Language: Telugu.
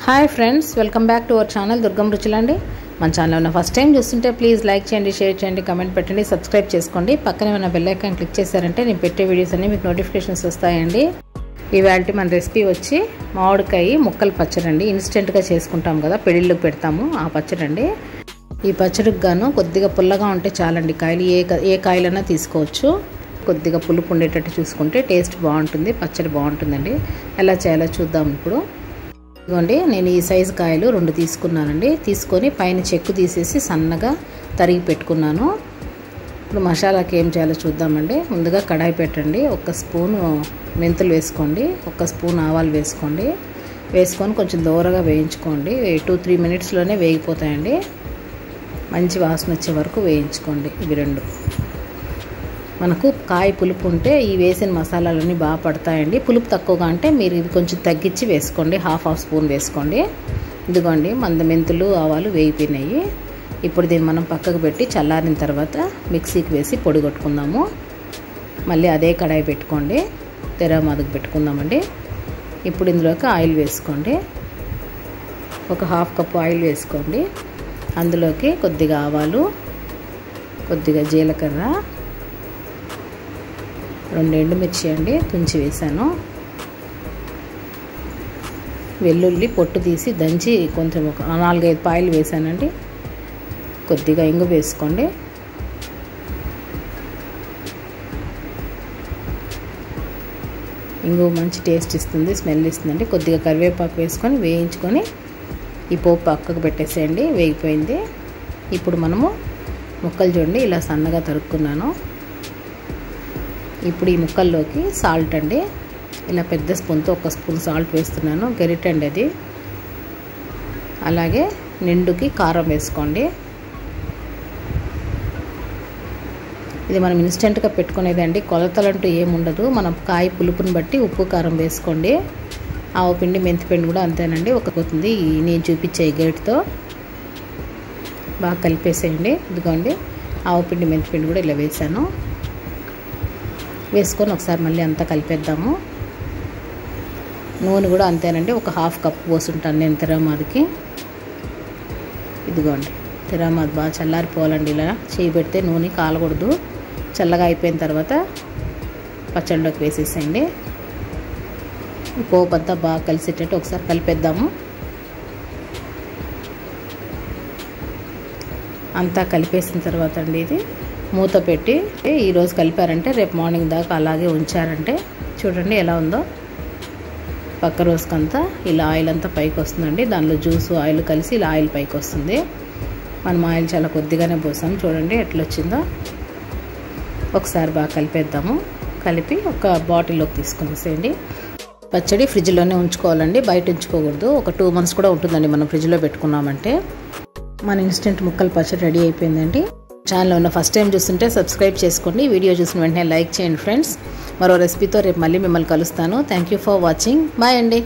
Hi friends, welcome back to our channel దుర్గం రుచులండి. మన ఛానల్ ఉన్న ఫస్ట్ టైం చూస్తుంటే ప్లీజ్ లైక్ చేయండి, షేర్ చేయండి, కమెంట్ పెట్టండి, సబ్స్క్రైబ్ చేసుకోండి. పక్కనే ఉన్న బెల్ ఐకాన్ క్లిక్ చేశారంటే నేను పెట్టే వీడియోస్ అన్నీ మీకు నోటిఫికేషన్స్ వస్తాయండి. ఇవాళ మన రెసిపీ వచ్చి మామిడికాయ ముక్కలు పచ్చడి అండి. ఇన్స్టెంట్గా చేసుకుంటాం కదా, పెళ్ళిళ్ళకి పెడతాము ఆ పచ్చడి అండి. ఈ పచ్చడికి గాను కొద్దిగా పుల్లగా ఉంటే చాలండి. కాయలు ఏ కాయలైనా తీసుకోవచ్చు. కొద్దిగా పులుపు ఉండేటట్టు చూసుకుంటే టేస్ట్ బాగుంటుంది, పచ్చడి బాగుంటుందండి. ఎలా చేయాలో చూద్దాం ఇప్పుడు. ఇదిగోండి, నేను ఈ సైజు కాయలు 2 తీసుకున్నానండి. తీసుకొని పైన చెక్కు తీసేసి సన్నగా తరిగి పెట్టుకున్నాను. ఇప్పుడు మసాలాకి ఏం చేయాలో చూద్దామండి. ముందుగా కడాయి పెట్టండి. 1 స్పూను మెంతులు వేసుకోండి, 1 స్పూన్ ఆవాలు వేసుకోండి. వేసుకొని కొంచెం దూరగా వేయించుకోండి. 2-3 మినిట్స్లోనే వేగిపోతాయండి. మంచి వాసన వచ్చే వరకు వేయించుకోండి. ఇవి 2 మనకు కాయ పులుపు ఉంటే ఈ వేసిన మసాలాలన్నీ బాగా పడతాయండి. పులుపు తక్కువగా అంటే మీరు ఇది కొంచెం తగ్గించి వేసుకోండి, హాఫ్ స్పూన్ వేసుకోండి. ఇదిగోండి, మెంతులు ఆవాలు వేగిపోయినాయి. ఇప్పుడు దీన్ని మనం పక్కకు పెట్టి చల్లారిన తర్వాత మిక్సీకి వేసి పొడి కొట్టుకుందాము. మళ్ళీ అదే కడాయి పెట్టుకోండి, తెరమాదుకు పెట్టుకుందామండి. ఇప్పుడు ఇందులోకి ఆయిల్ వేసుకోండి. ఒక హాఫ్ కప్ ఆయిల్ వేసుకోండి. అందులోకి కొద్దిగా ఆవాలు, కొద్దిగా జీలకర్ర, 2 ఎండుమిర్చి అండి తుంచి వేసాను. వెల్లుల్లి పొట్టు తీసి దంచి కొంచెం ఒక 4-5 పాయలు వేసానండి. కొద్దిగా ఇంగు వేసుకోండి. ఇంగు మంచి టేస్ట్ ఇస్తుంది, స్మెల్ ఇస్తుందండి. కొద్దిగా కరివేపాకు వేసుకొని వేయించుకొని ఈ పోపు పక్కకు పెట్టేసేయండి. వేగిపోయింది. ఇప్పుడు మనము ముక్కలు చూడండి, ఇలా సన్నగా తరుక్కున్నాను. ఇప్పుడు ఈ ముక్కల్లోకి సాల్ట్ అండి, ఇలా పెద్ద స్పూన్తో 1 స్పూన్ సాల్ట్ వేస్తున్నాను. గరిటె అండి అది. అలాగే నిండుకి కారం వేసుకోండి. ఇది మనం ఇన్స్టెంట్గా పెట్టుకునేదండి, కొలతలంటూ ఏముండదు. మనం కాయ పులుపుని బట్టి ఉప్పు కారం వేసుకోండి. ఆవపిండి మెంతిపిండి కూడా అంతేనండి, పోతుంది. నేను చూపించే గరిటెతో బాగా కలిపేసేయండి. ఇదిగోండి, ఆవపిండి మెంతిపిండి కూడా ఇలా వేసాను. వేసుకొని ఒకసారి మళ్ళీ అంతా కలిపేద్దాము. నూనె కూడా అంతేనండి, ఒక హాఫ్ కప్ పోసుంటాను నేను తెరమాదికి. ఇదిగోండి, తెరమాది బాగా చల్లారిపోవాలండి. ఇలా చేయి పెడితే నూనె కాలకూడదు. చల్లగా అయిపోయిన తర్వాత పచ్చడిలోకి వేసేసేయండి. ఈ పోపు అంతా బాగా కలిసేటట్టు ఒకసారి కలిపేద్దాము. అంతా కలిపేసిన తర్వాత అండి ఇది మూత పెట్టి ఈరోజు కలిపారంటే రేపు మార్నింగ్ దాకా అలాగే ఉంచారంటే చూడండి ఎలా ఉందో. పక్క రోజుకంతా ఇలా ఆయిల్ అంతా పైకి వస్తుందండి. దానిలో జ్యూసు ఆయిల్ కలిసి ఇలా ఆయిల్ పైకి వస్తుంది. మనం ఆయిల్ చాలా కొద్దిగానే పోసాం, చూడండి ఎట్లా వచ్చిందో. ఒకసారి బాగా కలిపేద్దాము. కలిపి ఒక బాటిల్లోకి తీసుకునేసేయండి. పచ్చడి ఫ్రిడ్జ్లోనే ఉంచుకోవాలండి, బయట ఉంచుకోకూడదు. ఒక 2 months కూడా ఉంటుందండి మనం ఫ్రిడ్జ్లో పెట్టుకున్నామంటే. మన ఇన్స్టెంట్ ముక్కలు పచ్చడి రెడీ అయిపోయిందండి. ఛానల్లో ఉన్న ఫస్ట్ టైం చూస్తుంటే సబ్స్క్రైబ్ చేసుకోండి. వీడియో చూసిన వెంటనే లైక్ చేయండి ఫ్రెండ్స్. మరో రెసిపీతో రేపు మళ్ళీ మిమ్మల్ని కలుస్తాను. Thank you for watching. Bye అండి.